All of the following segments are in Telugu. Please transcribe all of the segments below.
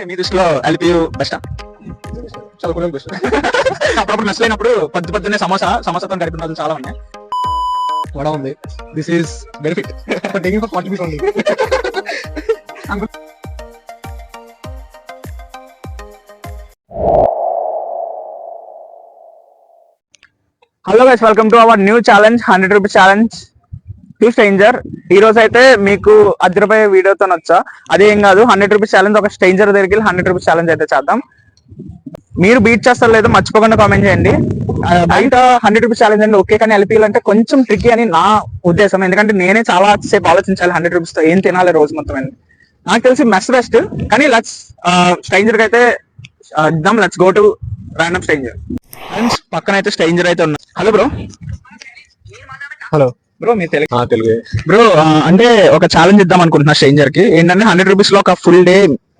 మీ దృష్టిలో ఎల్పియు బెస్టా? చదువుకోవడం బెస్ట్. అప్పుడప్పుడు మెస్ అయినప్పుడు పొద్దున్నే సమోసాతో గడిపిన రోజులు చాలా ఉన్నాయి. వడ ఉంది. This is benefit for taking for 40 rupees only. Hello guys, welcome to our new challenge 100 rupees challenge to stranger. ఈ రోజు అయితే మీకు అదిరిపోయే వీడియోతో వచ్చా. అదేం కాదు, 100 రూపీస్ ఛాలెంజ్ ఒక స్ట్రేంజర్ దగ్గరికి 100 రూపీస్ ఛాలెంజ్ అయితే చేద్దాం. మీరు బీట్ చేస్తారు లేదో మర్చిపోకుండా కామెంట్ చేయండి. బయట 100 రూపీస్ ఛాలెంజ్ అండి ఓకే, కానీ ఎల్పీఎల్ అంటే కొంచెం ట్రిక్కీ అని నా ఉద్దేశం. ఎందుకంటే నేనే చాలా సేపు ఆలోచించాలి 100 రూపీస్ తో ఏం తినాలి రోజు మొత్తం అని. నాకు తెలిసి మెస్ బెస్ట్, కానీ లెట్స్ స్ట్రేంజర్ కి అయితే ఇద్దాం. Let's go to random stranger. Friends పక్కన అయితే స్ట్రేంజర్ అయితే ఉన్నా. Hello bro. హలో బ్రో, మీరు తెలుగు బ్రో. అంటే ఒక ఛాలెంజ్ ఇద్దాం అనుకుంటున్నా స్ట్రేంజర్ కి. ఏంటంటే 100 రూపీస్ లో ఒక full day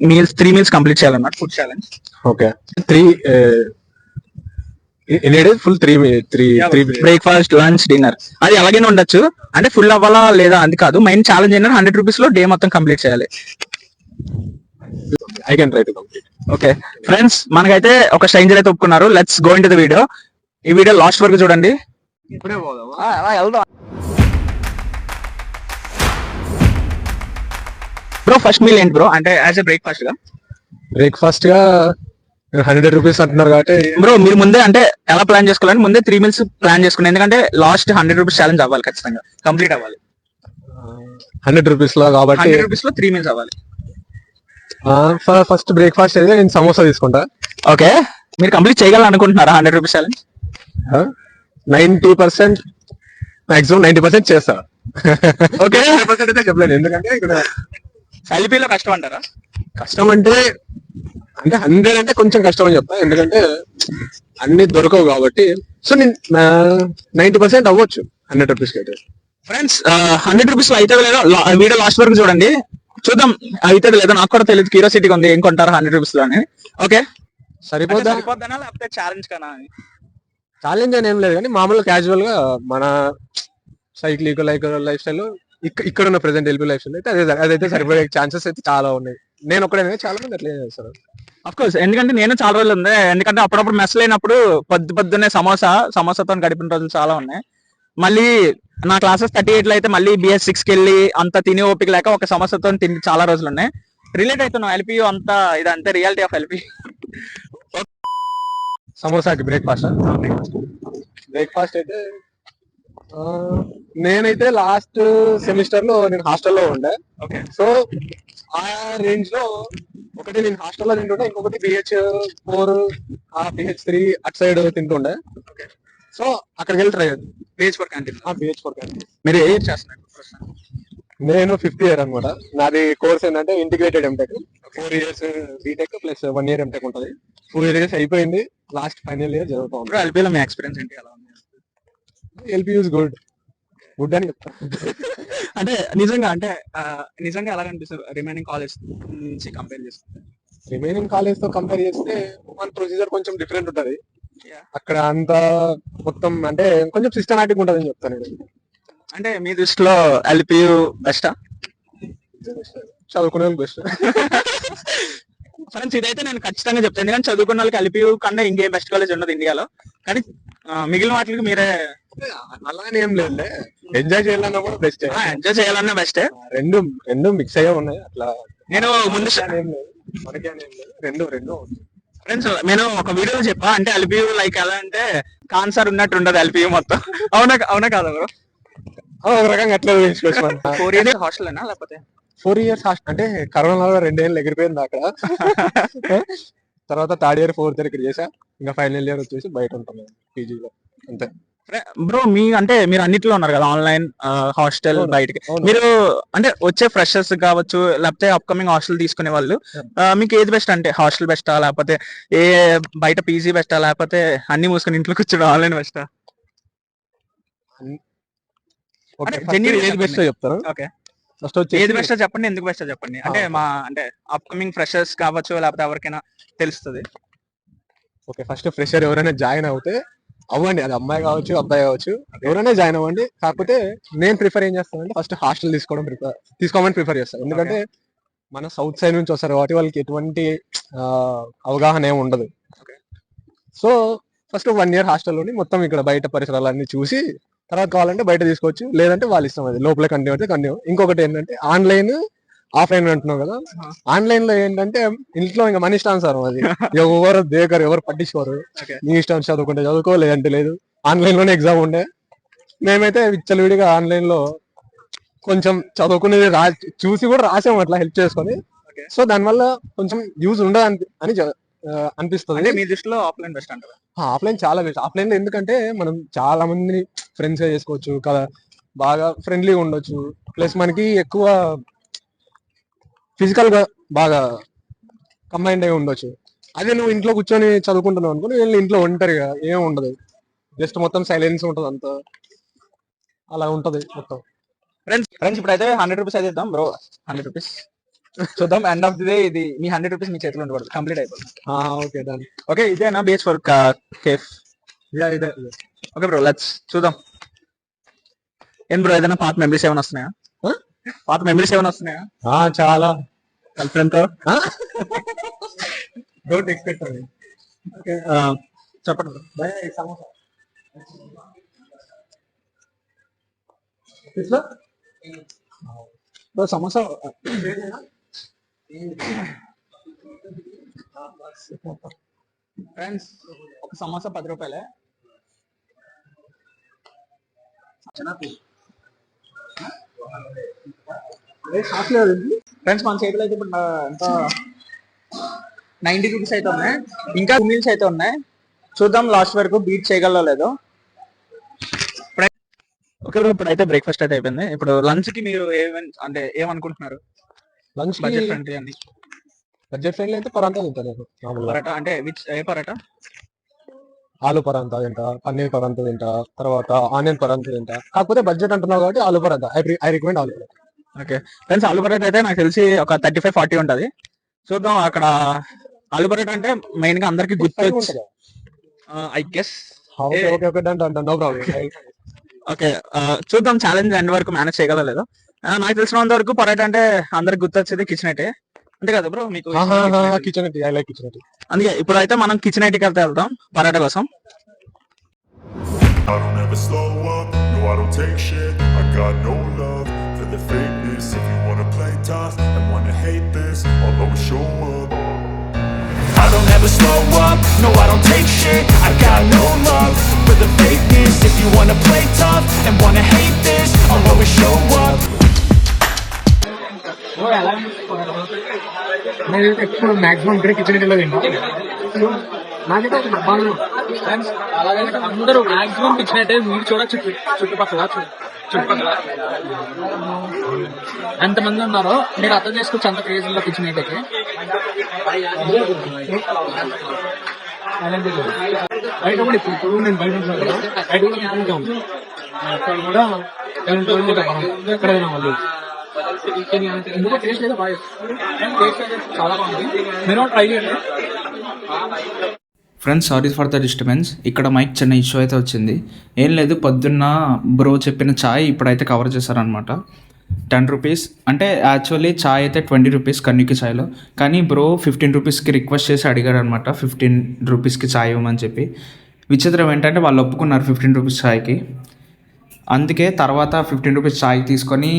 meals 3 meals complete చేయాలన్నమాట. Food challenge. ఓకే. 3 ఎన్ని days? Full 3 breakfast, lunch, dinner అది అలాగనే ఉండొచ్చు. అంటే ఫుల్ అవ్వాలా లేదా అది కాదు, మెయిన్ ఛాలెంజ్ ఏంటంటే 100 రూపీస్ లో డే మొత్తం కంప్లీట్ చేయాలి. I can try to complete. Okay friends, మనకైతే ఒక స్ట్రేంజర్ అయితే ఒప్పుకున్నారు. Let's go into the video. ఈ వీడియో లాస్ట్ వరకు చూడండి. ఇప్పుడే పోదామా? వెళ్దాం బ్రో. ఫస్ట్ మీల్ ఏంటి బ్రో? అంటే యాజ్ ఎ బ్రేక్ఫాస్ట్ గా. బ్రేక్ఫాస్ట్ గా 100 రూపీస్ అంటున్నారు కాబట్టి బ్రో మీరు ముందే అంటే ఎలా ప్లాన్ చేసుకోవాలంటే ముందే 3 మీల్స్ ప్లాన్ చేసుకున్నాను. ఎందుకంటే లాస్ట్ 100 రూపీస్ ఛాలెంజ్ అవ్వాలి, ఖచ్చితంగా కంప్లీట్ అవ్వాలి. 100 రూపీస్ లో కాబట్టి 100 రూపీస్ లో 3 మీల్స్ అవ్వాలి. ఫస్ట్ బ్రేక్ఫాస్ట్ అయితే నేను సమోసా తీసుకుంటా. ఓకే, మీరు కంప్లీట్ చేయగలనుకుంటున్నారా 100 రూపీస్ ఛాలెంజ్? 90% మాక్సిమం 90% చేస్తా. ఓకే, 100% అయితే చెప్పలేను, ఎందుకంటే ఇక్కడ ఎల్పీలో కష్టం అంటారా? కష్టం అంటే 100 అంటే కొంచెం కష్టం అని చెప్తా, ఎందుకంటే అన్ని దొరకవు కాబట్టి. సో నేను 90% అవ్వచ్చు 100 రూపీస్ కి అయితే. ఫ్రెండ్స్ 100 రూపీస్ లో అయితే లేదో వీడియో లాస్ట్ వరకు చూడండి, చూద్దాం అయితే లేదో. నాకు కూడా తెలియదు, క్యూరియాసిటీగా ఉంది ఏం కొంటారు 100 రూపీస్ లో అని. ఓకే, సరిపోద్దానా లేకపోతే ఛాలెంజ్ కనా? ఛాలెంజ్ అని ఏం లేదు, కానీ మామూలుగా క్యాజువల్ గా మన సైక్లిక్ లైఫ్ స్టైల్ ఇక్కడ ఉన్న ప్రెసెంట్ ఎల్పీ లైఫ్ స్టైల్ అయితే అదైతే సరిపోయే ఛాన్సెస్ అయితే చాలా ఉన్నాయి. నేను ఒక్కడే, చాలా మంది అట్లా చేస్తారు. అఫ్ కోర్స్, ఎందుకంటే నేను చాలా రోజులు ఉంది. ఎందుకంటే అప్పుడప్పుడు మెస్ లేనప్పుడు పొద్దున్నే సమోసాతో గడిపిన రోజులు చాలా ఉన్నాయి. మళ్ళీ నా క్లాసెస్ 38 లో అయితే మళ్ళీ BS6 కి వెళ్ళి అంత తిని ఓపిక లేక ఒక సమోసాతో తిని చాలా రోజులు ఉన్నాయి. రిలేట్ అవుతున్నాం ఎల్పీ అంతా, ఇదంతే రియాలిటీ ఆఫ్ ఎల్పీ. సమోసాకి బ్రేక్ఫాస్ట్ అయితే నేనైతే లాస్ట్ సెమిస్టర్ లో నేను హాస్టల్లో ఉండే. ఓకే, సో ఆ రేంజ్ లో ఒకటి నేను హాస్టల్లో తింటుండే, ఇంకొకటి BH4 BH3 అటు సైడ్ తింటుండే. ఓకే, సో అక్కడికి వెళ్ళి ట్రై చేద్దాం. BH4 canteen. BH4 canteen. మీరు ఏ ఇయర్ చేస్తున్నారు? నేను 5th ఇయర్ అనమాట. నాది కోర్స్ ఏంటంటే integrated MTech. 4 years BTech plus 1 year MTech ఉంటుంది. 4 years అయిపోయింది, లాస్ట్ ఫైనల్ ఇయర్ జరుగుతా ఉంది. ఎల్పీలో మీ ఎక్స్పీరియన్స్ ఏంటి, ఎలా ఉంది? ఎల్పీ ఇస్ గుడ్ అని చెప్తా. అంటే నిజంగా ఎలా కనిపిస్తుంది రిమైనింగ్ కాలేజ్ నుంచి కంపేర్ చేస్తే? రిమైనింగ్ కాలేజ్ తో కంపేర్ చేస్తే మన ప్రొసీజర్ కొంచెం డిఫరెంట్ ఉంటది. అక్కడ అంతా మొత్తం అంటే కొంచెం సిస్టమాటిక్ ఉంటది అని చెప్తాను నేను. అంటే మీ దృష్టిలో ఎల్పియు బెస్టా? చదువుకునే బెస్ట్. ఫ్రెండ్స్ ఇదైతే నేను ఖచ్చితంగా చెప్తాను, ఎందుకంటే చదువుకున్న వాళ్ళకి ఎల్పియు కన్నా ఇంకేం బెస్ట్ కాలేజ్ ఉండదు ఇండియాలో. కానీ మిగిలిన వాటికి మీరే అలానే ఏం లేదు, ఎంజాయ్ చేయాలన్నా కూడా బెస్ట్. ఎంజాయ్ చేయాలన్నా బెస్టే. రెండు మిక్స్ అయ్యే ఉన్నాయి అట్లా. నేను ముందు మనకి రెండు ఫ్రెండ్స్ నేను ఒక వీడియోలో చెప్పా, అంటే ఎల్పియు లైక్ ఎలా అంటే కాన్సర్ ఉన్నట్టు ఉండదు ఎల్పియు మొత్తం. అవునా కాదా బ్రో? ఒక రకంగా అట్లా ఊహించుకోవచ్చు. 4 years హాస్టల్ అయినా లేకపోతే 4 years హాస్టల్ అంటే కరోనాలో 2 ఏళ్ళు ఎగిరిపోయింది అక్కడ. తర్వాత 3rd year 4th year ఇక్కడ చేసా, ఇంకా ఫైనల్ ఇయర్ వచ్చేసి బయట ఉంటాం పీజీలో, అంతే. బ్రో మీరు అన్నిట్లో ఉన్నారు కదా, ఆన్లైన్, హాస్టల్, బయటకి. మీరు అంటే వచ్చే ఫ్రెషర్స్ కావచ్చు లేకపోతే అప్కమింగ్ హాస్టల్ తీసుకునే వాళ్ళు, మీకు ఏది బెస్ట్? అంటే హాస్టల్ బెస్టా లేకపోతే బయట పీజీ బెస్టా లేకపోతే అన్ని మూసుకొని ఇంట్లో కూర్చోడం ఆన్లైన్ బెస్టా? ఏది బెస్ట్ చెప్తారు. ఓకే, ఏది బెస్టో చెప్పండి, ఎందుకు బెస్టో చెప్పండి. అంటే అప్కమింగ్ ఫ్రెషర్స్ కావచ్చు లేకపోతే ఎవరికైనా తెలుస్తుంది. ఓకే, ఫస్ట్ ఫ్రెషర్ ఎవరైనా జాయిన్ అవుతే అవ్వండి, అది అమ్మాయి కావచ్చు అబ్బాయి కావచ్చు, ఎవరైనా జాయిన్ అవ్వండి. కాకపోతే నేను ప్రిఫర్ ఏం చేస్తానంటే ఫస్ట్ హాస్టల్ తీసుకోమని ప్రిఫర్ చేస్తాను. ఎందుకంటే మన సౌత్ సైడ్ నుంచి వస్తారు కాబట్టి వాళ్ళకి ఎటువంటి అవగాహన ఏమి ఉండదు. సో ఫస్ట్ 1 year హాస్టల్లోని మొత్తం ఇక్కడ బయట పరిసరాలన్నీ చూసి తర్వాత కావాలంటే బయట తీసుకోవచ్చు, లేదంటే వాళ్ళ ఇష్టం, అది లోపల కంటిన్యూ అయితే కంటిన్యూ. ఇంకొకటి ఏంటంటే ఆన్లైన్ ఆఫ్లైన్ అంటున్నావు కదా, ఆన్లైన్ లో ఏంటంటే ఇంట్లో ఇంకా మన ఇష్టానుసారం, అది ఎవరు దేకరు, ఎవరు పట్టించుకోరు. నీ ఇష్టం చదువుకుంటే చదువుకో, లేదంటే లేదు. ఆన్లైన్ లోనే ఎగ్జామ్ ఉండే, మేమైతే విచ్చలవిడిగా ఆన్లైన్ లో కొంచెం చదువుకునేది చూసి కూడా రాసాము అట్లా హెల్ప్ చేసుకొని. సో దానివల్ల కొంచెం యూజ్ ఉండదు అని అనిపిస్తుంది. మీ దృష్టిలో ఆఫ్లైన్ బెస్ట్ అంటారా? ఆఫ్లైన్ చాలా బెస్ట్. ఆఫ్లైన్ లో ఎందుకంటే మనం చాలా మందిని ఫ్రెండ్స్ గా చేసుకోవచ్చు కదా, బాగా ఫ్రెండ్లీగా ఉండొచ్చు, ప్లస్ మనకి ఎక్కువ ఫిజికల్ గా బాగా కంబైండ్ అయి ఉండొచ్చు. అదే నువ్వు ఇంట్లో కూర్చొని చదువుకుంటున్నావు అనుకో, వీళ్ళు ఇంట్లో ఒంటరిగా ఏం ఉండదు, జస్ట్ మొత్తం సైలెన్స్ ఉంటుంది, అంతా అలా ఉంటది మొత్తం. ఫ్రెండ్స్ ఇప్పుడైతే 100 రూపీస్ అయితే ఇద్దాం బ్రో, 100 రూపీస్ చూద్దాం. ఎండ్ ఆఫ్ ది డే ఇది మీ 100 రూపీస్ మీ చేతిలో ఉండకూడదు, కంప్లీట్ అయిపోతుంది. Okay done. ఓకే ఇదేనా బేస్ ఫర్ కేఫ్? ఇదే. ఓకే బ్రో లెట్స్ చూద్దాం. ఏం బ్రో ఏదైనా పాత మెమరీస్ ఏమైనా వస్తున్నాయా? పాత మెమరీస్ ఏమైనా వస్తున్నాయా? చాలా. గర్ల్ ఫ్రెండ్ తో? డోంట్ ఎక్స్పెక్ట్ అది. ఓకే చెప్పండి bro. Samosa bro samosa friends, ఒక సమోసా 10 రూపాయలే. ఫ్రెండ్స్ మన చేతిలో అయితే ఇప్పుడు ఎంత 90 రూపీస్ అయితే ఉన్నాయి, ఇంకా 2 మీల్స్ అయితే ఉన్నాయి. చూద్దాం లాస్ట్ వరకు బీట్ చేయగలదో లేదో. ఓకే బ్రో ఇప్పుడు అయితే బ్రేక్ఫాస్ట్ అయితే అయిపోయింది. ఇప్పుడు లంచ్ కి మీరు అంటే ఏమనుకుంటున్నారు? లంచ్ బడ్జెట్ ఫ్రెండ్లీ అండి. బడ్జెట్ ఫ్రెండ్లీ అయితే పరాంతా తింటాను నేను మామూలుగా. పరాటా అంటే ఏ పరాటా? ఆలు పరాంతా తింటా, పన్నీర్ పరాంతా తింటా, తర్వాత ఆనియన్ పరాంతా తింటా. కాకపోతే బడ్జెట్ అంటున్నావు కాబట్టి ఆలు పరాంతా ఐ రికమెండ్ ఆలు పరాంతా. ఓకే ఫ్రెండ్స్, ఆలు పరాటా అయితే నాకు తెలిసి ఒక 35-40 ఉంటది. చూద్దాం. అక్కడ ఆలు పరాటా అంటే మెయిన్ గా అందరికి గుర్తు I guess. No problem. Okay చూద్దాం ఛాలెంజ్ ఎండ్ వరకు మేనేజ్ చేయగలదో లేదో. నాకు తెలిసినంత వరకు పరాటా అంటే అందరికి గుర్తొచ్చేది కిచెన్ ఐటే, అంతే కదా బ్రో? మీకు kitchen I like kitchen I. అందుకే ఇప్పుడు అయితే మనం కిచెన్ ఐటీకి అయితే వెళ్దాం పరాటా కోసం. I don't ever slow up, no I don't take shit. I got no love for the fakeness. If you wanna play tough and wanna hate this, I'll always show up. I don't ever slow up, no I don't take shit. I got no love for the fakeness. If you wanna play tough and wanna hate this, I'll always show up. నేనైతే ఎక్కువ మాక్సిమం ఇక్కడ కిచెన్ ఐటీలో తింటా. నాకైతే అలాగే అందరూ మాక్సిమం ఇచ్చినట్టే మీరు చూడొచ్చు చుట్టుపక్కల ఎంతమంది ఉన్నారో మీరు అర్థం చేసుకోవచ్చు, అంత క్రేజీలో ఇచ్చినట్టయితే. బయట కూడా ఇప్పుడు నేను బయట ఉంటాను కదా, బయట కూడా తింటాం. అక్కడ కూడా ఎక్కడైనా వాళ్ళు ఎందుకో టేస్ట్ అయితే బాగా, టేస్ట్ అయితే చాలా బాగుంది. మీరు ట్రై చేయండి. Friends sorry for the disturbance. ఇక్కడ మైక్ చిన్న ఇష్యూ అయితే వచ్చింది. ఏం లేదు, పొద్దున్న బ్రో చెప్పిన ఛాయ్ ఇప్పుడైతే కవర్ చేశారనమాట. 10 రూపీస్ అంటే యాక్చువల్లీ ఛాయ్ అయితే 20 రూపీస్ కన్నుకి ఛాయ్లో, కానీ బ్రో 15 రూపీస్కి రిక్వెస్ట్ చేసి అడిగాడు అనమాట 15 రూపీస్కి ఛాయ్ ఇవ్వమని చెప్పి. విచిత్రం ఏంటంటే వాళ్ళు ఒప్పుకున్నారు 15 రూపీస్ ఛాయ్కి. అందుకే తర్వాత 15 రూపీస్ ఛాయ్ తీసుకొని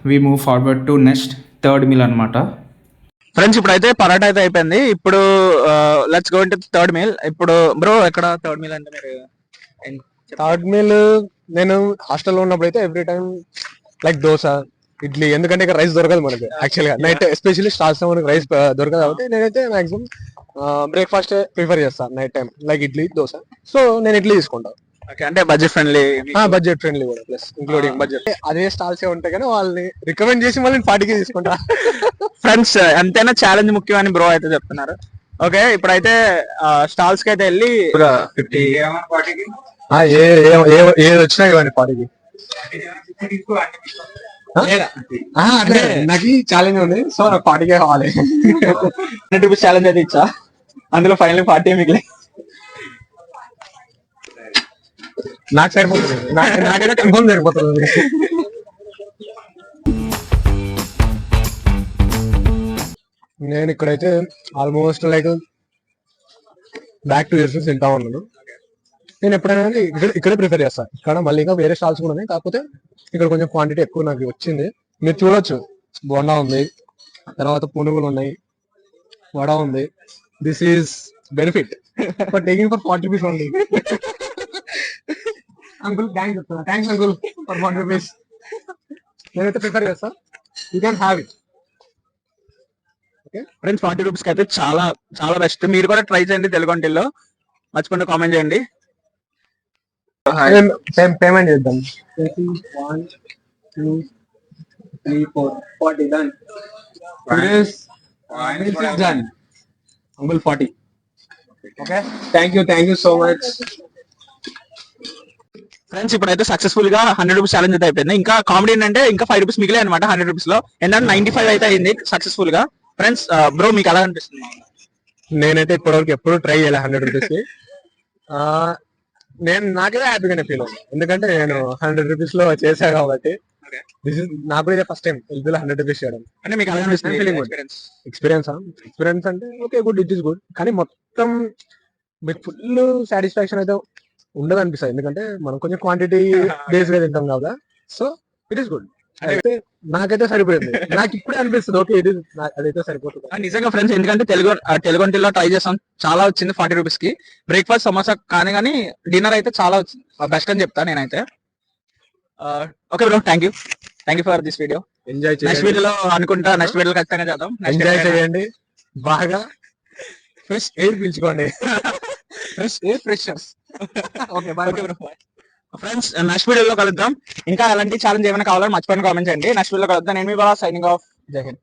we move forward to next third meal అనమాట. ఫ్రెండ్స్ ఇప్పుడైతే పరాటా అయితే అయిపోయింది. ఇప్పుడు let's go into third meal. ఇప్పుడు బ్రో ఎక్కడ థర్డ్ మీల్ అంటే మీరు? థర్డ్ మీల్ నేను హాస్టల్లో ఉన్నప్పుడు అయితే every time like dosa, idli, ఎందుకంటే ఇక్కడ రైస్ దొరకదు మనకి యాక్చువల్గా నైట్, ఎస్పెషల్లీ స్టార్స్ మనకి రైస్ దొరకదు కాబట్టి నేనైతే మాక్సిమం బ్రేక్ఫాస్ట్ ప్రిఫర్ చేస్తాను night time, like idli dosa. So నేను ఇడ్లీ తీసుకుంటాను. అంటే బడ్జెట్ ఫ్రెండ్లీ కూడా ప్లస్ ఇంక్లూడింగ్ బడ్జెట్. అదే స్టాల్స్ ఉంటాయి కానీ వాళ్ళని రికమెండ్ చేసి మళ్ళీ 40కి తీసుకుంటా. ఫ్రెండ్స్ ఎంతైనా ఛాలెంజ్ ముఖ్యం అని బ్రో అయితే చెప్తున్నారు. ఓకే ఇప్పుడైతే స్టాల్స్ కి అయితే వెళ్ళి 50 ఏది వచ్చినా ఇవ్వండి 40కి. అంటే నాకు ఛాలెంజ్ ఉంది, సో నాకు 40కే కావాలి. 100 రూపీస్ ఛాలెంజ్ అయితే ఇచ్చా, అందులో ఫైనల్ 40 మిగిలి. నాకు సరిపోతుంది, నాకైతే కన్ఫర్మ్ సరిపోతుంది. నేను ఇక్కడైతే ఆల్మోస్ట్ లైక్ బ్యాక్ 2 years నుంచి తింటా ఉన్నాను. నేను ఎప్పుడైనా కానీ ఇక్కడే ప్రిఫర్ చేస్తాను. ఇక్కడ మళ్ళీ ఇంకా వేరే స్టాల్స్ కూడా ఉన్నాయి, కాకపోతే ఇక్కడ కొంచెం క్వాంటిటీ ఎక్కువ నాకు వచ్చింది. మీరు చూడొచ్చు, బోండా ఉంది, తర్వాత పునుగులు ఉన్నాయి, వడ ఉంది. This is benefit for taking for 40 rupees only. Uncle thanks uncle for 40 rupees. నేనైతే ప్రిఫర్ చేస్తాను. You can have it. Friends 40 rupees కి అయితే చాలా చాలా బెస్ట్. మీరు కూడా ట్రై చేయండి తెలుగుంటిలో. మర్చిపోండి కామెంట్ చేయండి. పేమెంట్ చేద్దాం. 1 2 3 4 40 done. Done. Uncle 40. Okay. Thank you so much. Friends ఇప్పుడైతే సక్సెస్ఫుల్ గా 100 రూపీస్ ఛాలెంజ్ అయితే అయిపోయింది. ఇంకా కామెడీ ఏంటంటే ఇంకా 5 రూపీస్ మిగిలే అనమాట 100 రూపీస్ లో. ఏంటంటే 95 అయితే అయింది సక్సెస్ఫుల్ గా. ఫ్రెండ్స్ బ్రో మీకు ఎలా అనిపిస్తుంది? నేనైతే ఇప్పటివరకు ఎప్పుడు ట్రై చేయాలి 100 రూపీస్ కి. నేను నాకైతే హ్యాపీగానే ఫీల్ అవుతుంది, ఎందుకంటే నేను 100 రూపీస్ లో చేశా కాబట్టి. నాకు కూడా ఇదే ఫస్ట్ టైం ఎల్బీలో 100 రూపీస్ చేయడం. అంటే మీకు ఎలా అనిపిస్తుంది ఎక్స్పీరియన్స్ అంటే okay good, it is good. కానీ మొత్తం మీకు ఫుల్ సాటిస్ఫాక్షన్ అయితే ఉండదు అనిపిస్తుంది, ఎందుకంటే మనం కొంచెం క్వాంటిటీ బేస్ గా తింటాం కదా. So it is good. నాకైతే సరిపోయింది. నాకు ఇప్పుడే అనిపిస్తుంది ఓకే ఇది అదైతే సరిపోతుంది నిజంగా ఫ్రెండ్స్. ఎందుకంటే తెలుగుంటిలో ట్రై చేసాం, చాలా వచ్చింది 40 రూపీస్ కి. బ్రేక్ఫాస్ట్ సమోసా కానీ డిన్నర్ అయితే చాలా వచ్చింది, బెస్ట్ అని చెప్తా నేనైతే. Okay bro, thank you for this video. Enjoy చేయండి. నెక్స్ట్ వీడియోలో అనుకుంటా, నెక్స్ట్ వీడియోలో ఖచ్చితంగా చేద్దాం. ఎంజాయ్ చేయండి బాగా, ఫ్రెష్ ఎయిర్ పీల్చుకోండి. Fresh air freshers. Okay bye bro. Friends next వీడియోలో కలుద్దాం. ఇంకా అలాంటి ఛాలెంజ్ ఏమైనా కావాలని మర్చిపోయిన కామెంట్ చేయండి. నెక్స్ట్ వీడియోలో కలుద్దాం. నేను మీ బాగా సైనింగ్ ఆఫ్. జై హింద్.